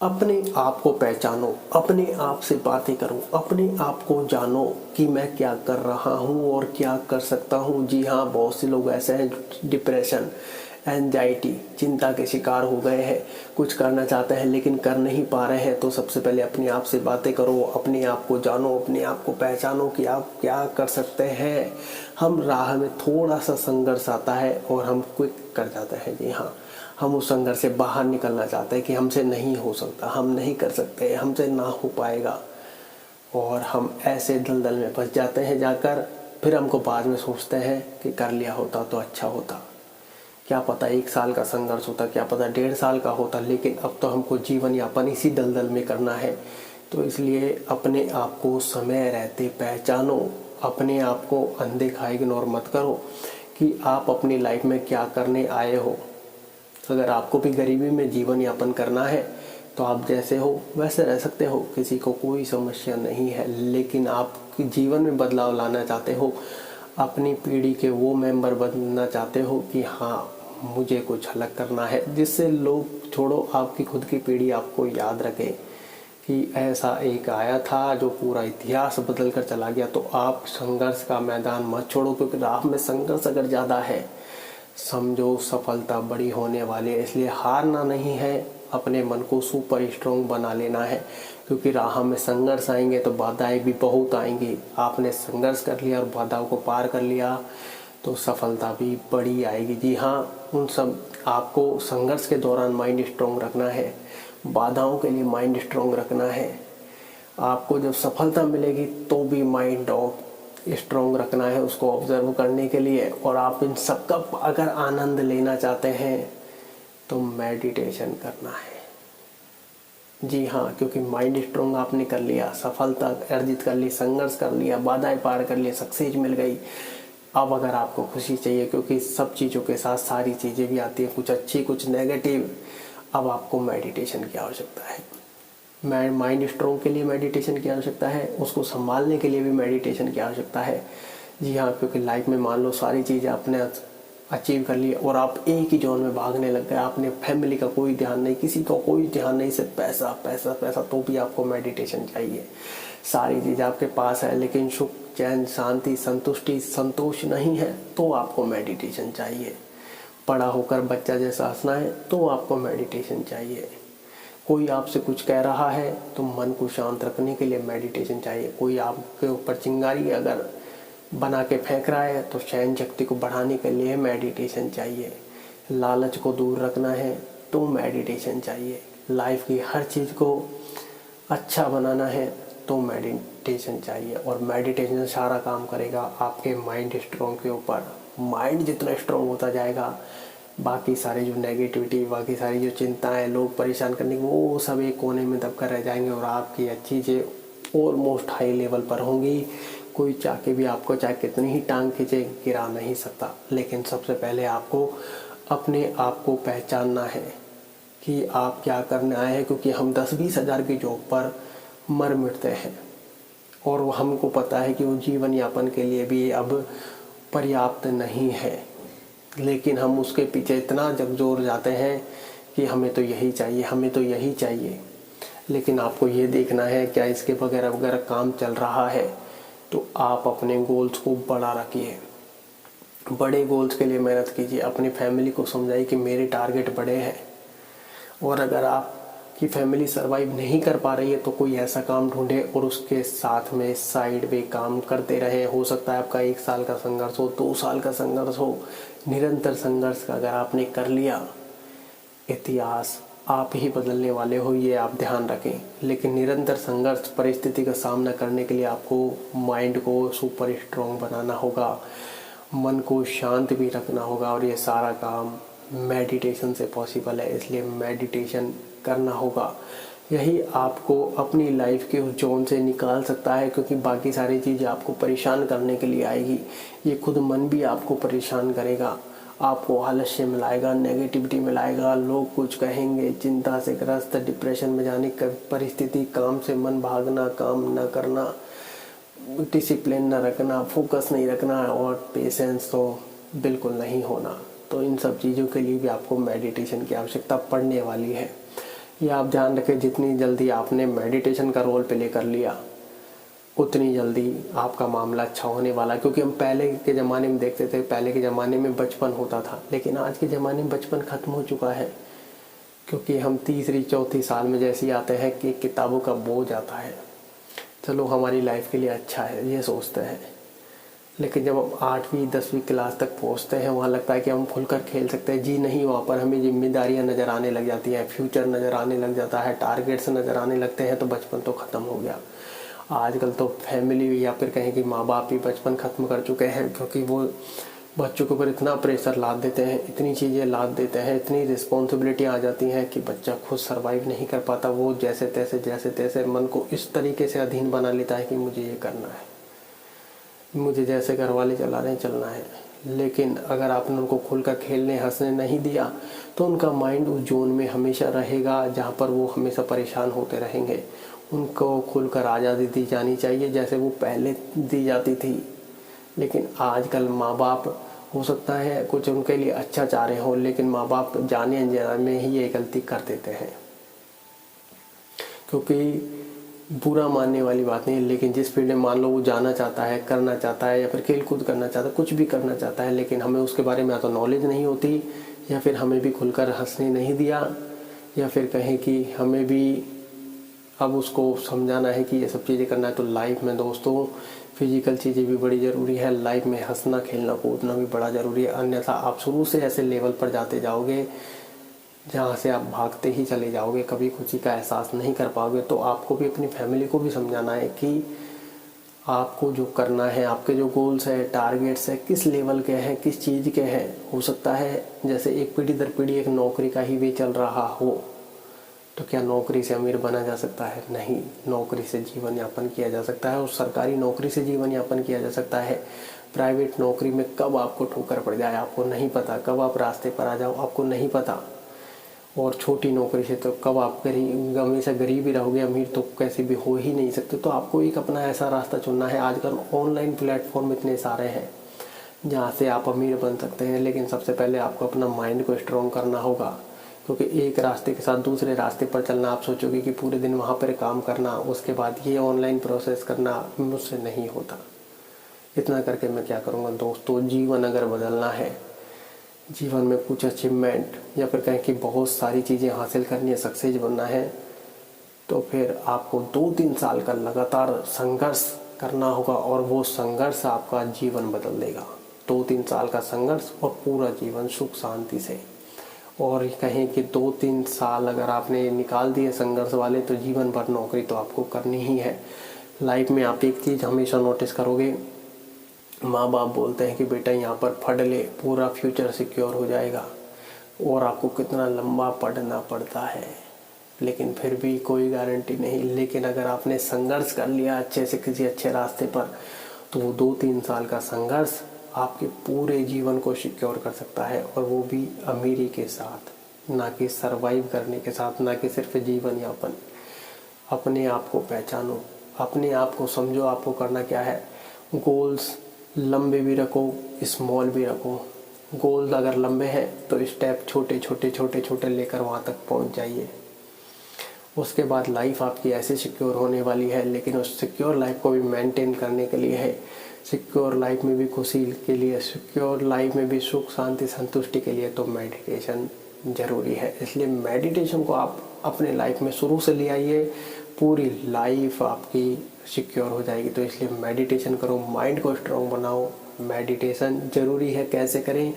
अपने आप को पहचानो, अपने आप से बातें करो, अपने आप को जानो कि मैं क्या कर रहा हूँ और क्या कर सकता हूँ। जी हाँ, बहुत से लोग ऐसे हैं डिप्रेशन, एंजाइटी, चिंता के शिकार हो गए हैं। कुछ करना चाहते हैं लेकिन कर नहीं पा रहे हैं। तो सबसे पहले अपने आप से बातें करो, अपने आप को जानो, अपने आप को पहचानो कि आप क्या कर सकते हैं। हम राह में थोड़ा सा संघर्ष आता है और हम क्विक कर जाते हैं। जी हाँ, हम उस संघर्ष से बाहर निकलना चाहते हैं कि हमसे नहीं हो सकता, हम नहीं कर सकते, हमसे ना हो पाएगा, और हम ऐसे दलदल में फंस जाते हैं जाकर। फिर हमको बाद में सोचते हैं कि कर लिया होता तो अच्छा होता। क्या पता 1 साल का संघर्ष होता, क्या पता 1.5 साल का होता, लेकिन अब तो हमको जीवन यापन इसी दलदल में करना है। तो इसलिए अपने आप को समय रहते पहचानो, अपने आप को अनदेखा इग्नोर मत करो कि आप अपनी लाइफ में क्या करने आए हो। अगर आपको भी गरीबी में जीवन यापन करना है तो आप जैसे हो वैसे रह सकते हो, किसी को कोई समस्या नहीं है। लेकिन आप जीवन में बदलाव लाना चाहते हो, अपनी पीढ़ी के वो मेंबर बनना चाहते हो कि हाँ मुझे कुछ अलग करना है, जिससे लोग छोड़ो आपकी खुद की पीढ़ी आपको याद रखे कि ऐसा एक आया था जो पूरा इतिहास बदल कर चला गया। तो आप संघर्ष का मैदान मत छोड़ो, क्योंकि राह में संघर्ष अगर ज़्यादा है समझो सफलता बड़ी होने वाली है। इसलिए हारना नहीं है, अपने मन को सुपर स्ट्रॉन्ग बना लेना है, क्योंकि राह में संघर्ष आएंगे तो बाधाएं भी बहुत आएंगी। आपने संघर्ष कर लिया और बाधाओं को पार कर लिया तो सफलता भी बड़ी आएगी। जी हाँ, उन सब आपको संघर्ष के दौरान माइंड स्ट्रॉन्ग रखना है, बाधाओं के लिए माइंड स्ट्रॉन्ग रखना है। आपको जब सफलता मिलेगी तो भी माइंड स्ट्रॉन्ग रखना है उसको ऑब्जर्व करने के लिए। और आप इन सब का अगर आनंद लेना चाहते हैं तो मेडिटेशन करना है। जी हाँ, क्योंकि माइंड स्ट्रॉन्ग आपने कर लिया, सफलता अर्जित कर ली, संघर्ष कर लिया, बाधाएं पार कर लिए, सक्सेस मिल गई। अब अगर आपको खुशी चाहिए, क्योंकि सब चीज़ों के साथ सारी चीज़ें भी आती हैं, कुछ अच्छी कुछ नेगेटिव, अब आपको मेडिटेशन की आवश्यकता है। माइंड स्ट्रॉन्ग के लिए मेडिटेशन की आवश्यकता है, उसको संभालने के लिए भी मेडिटेशन की आवश्यकता है। जी हाँ, क्योंकि लाइफ में मान लो सारी चीज़ें आपने अचीव कर ली और आप एक ही जोन में भागने लग गए, आपने फैमिली का कोई ध्यान नहीं, किसी का कोई ध्यान नहीं, सिर्फ पैसा पैसा पैसा, तो भी आपको मेडिटेशन चाहिए। सारी चीज़ आपके पास है लेकिन सुख चैन शांति संतुष्टि संतोष नहीं है तो आपको मेडिटेशन चाहिए। बड़ा होकर बच्चा जैसा हंसना है तो आपको मेडिटेशन चाहिए। कोई आपसे कुछ कह रहा है तो मन को शांत रखने के लिए मेडिटेशन चाहिए। कोई आपके ऊपर चिंगारी अगर बना के फेंक रहा है तो सहन शक्ति को बढ़ाने के लिए मेडिटेशन चाहिए। लालच को दूर रखना है तो मेडिटेशन चाहिए। लाइफ की हर चीज़ को अच्छा बनाना है तो मेडिटेशन चाहिए। और मेडिटेशन सारा काम करेगा आपके माइंड स्ट्रॉन्ग के ऊपर। माइंड जितना स्ट्रॉन्ग होता जाएगा, बाकी सारे जो नेगेटिविटी, बाकी सारी जो चिंताएं, लोग परेशान करने की, वो सब एक कोने में दबकर रह जाएंगे और आपकी चीज़ें ऑलमोस्ट हाई लेवल पर होंगी। कोई चाह के भी आपको चाहे कितनी ही टांग खींचे गिरा नहीं सकता। लेकिन सबसे पहले आपको अपने आप को पहचानना है कि आप क्या करने आए हैं, क्योंकि हम 10-20 हज़ार की जॉब पर मर मिटते हैं और वो हमको पता है कि वो जीवन यापन के लिए भी अब पर्याप्त नहीं है, लेकिन हम उसके पीछे इतना जगजोर जाते हैं कि हमें तो यही चाहिए, हमें तो यही चाहिए। लेकिन आपको ये देखना है क्या इसके वगैरह वगैरह काम चल रहा है। तो आप अपने गोल्स को बड़ा रखिए, बड़े गोल्स के लिए मेहनत कीजिए। अपनी फैमिली को समझाइए कि मेरे टारगेट बड़े हैं। और अगर आपकी फैमिली सरवाइव नहीं कर पा रही है तो कोई ऐसा काम ढूंढे और उसके साथ में साइड पे काम करते रहे। हो सकता है आपका 1 साल का संघर्ष हो, 2 साल का संघर्ष हो, निरंतर संघर्ष का अगर आपने कर लिया, इतिहास आप ही बदलने वाले हो, ये आप ध्यान रखें। लेकिन निरंतर संघर्ष परिस्थिति का सामना करने के लिए आपको माइंड को सुपर स्ट्रॉन्ग बनाना होगा, मन को शांत भी रखना होगा, और ये सारा काम मेडिटेशन से पॉसिबल है। इसलिए मेडिटेशन करना होगा। यही आपको अपनी लाइफ के उस जोन से निकाल सकता है, क्योंकि बाकी सारी चीज़ें आपको परेशान करने के लिए आएगी। ये खुद मन भी आपको परेशान करेगा, आपको आलस्य में लाएगा, नेगेटिविटी में लाएगा। लोग कुछ कहेंगे, चिंता से ग्रस्त, डिप्रेशन में जाने की परिस्थिति, काम से मन भागना, काम न करना, डिसिप्लिन न रखना, फोकस नहीं रखना और पेशेंस तो बिल्कुल नहीं होना। तो इन सब चीज़ों के लिए भी आपको मेडिटेशन की आवश्यकता पड़ने वाली है। ये आप ध्यान रखें, जितनी जल्दी आपने मेडिटेशन का रोल प्ले कर लिया उतनी जल्दी आपका मामला अच्छा होने वाला। क्योंकि हम पहले के ज़माने में देखते थे, पहले के ज़माने में बचपन होता था, लेकिन आज के ज़माने में बचपन ख़त्म हो चुका है। क्योंकि हम तीसरी चौथी साल में जैसे ही आते हैं कि किताबों का बोझ आता है, चलो हमारी लाइफ के लिए अच्छा है ये सोचते हैं। लेकिन जब हम 8वीं 10वीं क्लास तक पहुंचते हैं, वहाँ लगता है कि हम खुलकर खेल सकते हैं। जी नहीं, वहाँ पर हमें जिम्मेदारियाँ नज़र आने लग जाती हैं, फ्यूचर नज़र आने लग जाता है, टारगेट्स नज़र आने लगते हैं, तो बचपन तो ख़त्म हो गया। आजकल तो फैमिली या फिर कहें कि माँ बाप ही बचपन ख़त्म कर चुके हैं, क्योंकि वो बच्चों के ऊपर इतना प्रेशर लाद देते हैं, इतनी चीज़ें लाद देते हैं, इतनी रिस्पॉन्सिबिलिटी आ जाती हैं कि बच्चा खुद सर्वाइव नहीं कर पाता। वो जैसे तैसे मन को इस तरीके से अधीन बना लेता है कि मुझे ये करना है, मुझे जैसे घर वाले चला रहे हैं चलना है। लेकिन अगर आपने उनको खुलकर खेलने हंसने नहीं दिया तो उनका माइंड उस जोन में हमेशा रहेगा जहाँ पर वो हमेशा परेशान होते रहेंगे। उनको खुलकर आज़ादी दी जानी चाहिए जैसे वो पहले दी जाती थी। लेकिन आजकल माँ बाप हो सकता है कुछ उनके लिए अच्छा चाह रहे हो, लेकिन माँ बाप जाने अनजाने में ही ये गलती कर देते हैं। क्योंकि बुरा मानने वाली बात नहीं है, लेकिन जिस फील्ड में मान लो वो जाना चाहता है, करना चाहता है, या फिर खेल कूद करना चाहता है, कुछ भी करना चाहता है, लेकिन हमें उसके बारे में या तो नॉलेज नहीं होती, या फिर हमें भी खुलकर हंसने नहीं दिया, या फिर कहें कि हमें भी अब उसको समझाना है कि ये सब चीज़ें करना है। तो लाइफ में दोस्तों फिजिकल चीज़ें भी बड़ी ज़रूरी है, लाइफ में हंसना खेलना कूदना भी बड़ा ज़रूरी है। अन्यथा आप शुरू से ऐसे लेवल पर जाते जाओगे जहाँ से आप भागते ही चले जाओगे, कभी खुशी का एहसास नहीं कर पाओगे। तो आपको भी अपनी फैमिली को भी समझाना है कि आपको जो करना है, आपके जो गोल्स है, टारगेट्स है, किस लेवल के हैं, किस चीज़ के हैं। हो सकता है जैसे एक पीढ़ी दर पीढ़ी एक नौकरी का ही वे चल रहा हो, तो क्या नौकरी से अमीर बना जा सकता है? नहीं, नौकरी से जीवन यापन किया जा सकता है, और सरकारी नौकरी से जीवन यापन किया जा सकता है। प्राइवेट नौकरी में कब आपको ठोकर पड़ जाए आपको नहीं पता, कब आप रास्ते पर आ जाओ आपको नहीं पता। और छोटी नौकरी से तो कब आप हमेशा गरीब ही रहोगे, अमीर तो कैसे भी हो ही नहीं सकते। तो आपको एक अपना ऐसा रास्ता चुनना है। आजकल ऑनलाइन प्लेटफॉर्म इतने सारे हैं जहाँ से आप अमीर बन सकते हैं, लेकिन सबसे पहले आपको अपना माइंड को स्ट्रॉन्ग करना होगा। क्योंकि एक रास्ते के साथ दूसरे रास्ते पर चलना, आप सोचोगे कि पूरे दिन वहाँ पर काम करना, उसके बाद ये ऑनलाइन प्रोसेस करना, मुझसे नहीं होता। इतना करके मैं क्या करूँगा दोस्तों। जीवन अगर बदलना है, जीवन में कुछ अचीवमेंट या फिर कहें कि बहुत सारी चीज़ें हासिल करनी है, सक्सेस बनना है, तो फिर आपको 2-3 साल का लगातार संघर्ष करना होगा, और वो संघर्ष आपका जीवन बदल देगा। 2-3 साल का संघर्ष और पूरा जीवन सुख शांति से। और कहें कि 2-3 साल अगर आपने निकाल दिए संघर्ष वाले, तो जीवन भर नौकरी तो आपको करनी ही है। लाइफ में आप एक चीज़ हमेशा नोटिस करोगे, माँ बाप बोलते हैं कि बेटा यहाँ पर पढ़ ले, पूरा फ्यूचर सिक्योर हो जाएगा, और आपको कितना लंबा पढ़ना पड़ता है, लेकिन फिर भी कोई गारंटी नहीं। लेकिन अगर आपने संघर्ष कर लिया अच्छे से किसी अच्छे रास्ते पर, तो वो 2-3 साल का संघर्ष आपके पूरे जीवन को सिक्योर कर सकता है, और वो भी अमीरी के साथ, ना कि सरवाइव करने के साथ, ना कि सिर्फ जीवन यापन। अपने आप को पहचानो, अपने आप को समझो, आपको करना क्या है। गोल्स लंबे भी रखो, स्मॉल भी रखो। गोल्स अगर लंबे हैं तो स्टेप छोटे लेकर वहाँ तक पहुँच जाइए। उसके बाद लाइफ आपकी ऐसे सिक्योर होने वाली है, लेकिन उस सिक्योर लाइफ को भी मेंटेन करने के लिए है, सिक्योर लाइफ में भी खुशी के लिए, सिक्योर लाइफ में भी सुख शांति संतुष्टि के लिए, तो मेडिटेशन ज़रूरी है। इसलिए मेडिटेशन को आप अपने लाइफ में शुरू से ले आइए, पूरी लाइफ आपकी सिक्योर हो जाएगी। तो इसलिए मेडिटेशन करो, माइंड को स्ट्रॉन्ग बनाओ। मेडिटेशन ज़रूरी है, कैसे करें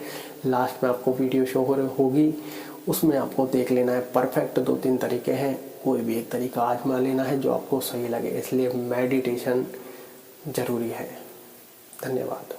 लास्ट में आपको वीडियो शो होगी, उसमें आपको देख लेना है। परफेक्ट 2-3 तरीके हैं, कोई भी एक तरीका आजमा लेना है जो आपको सही लगे। इसलिए मेडिटेशन ज़रूरी है। धन्यवाद।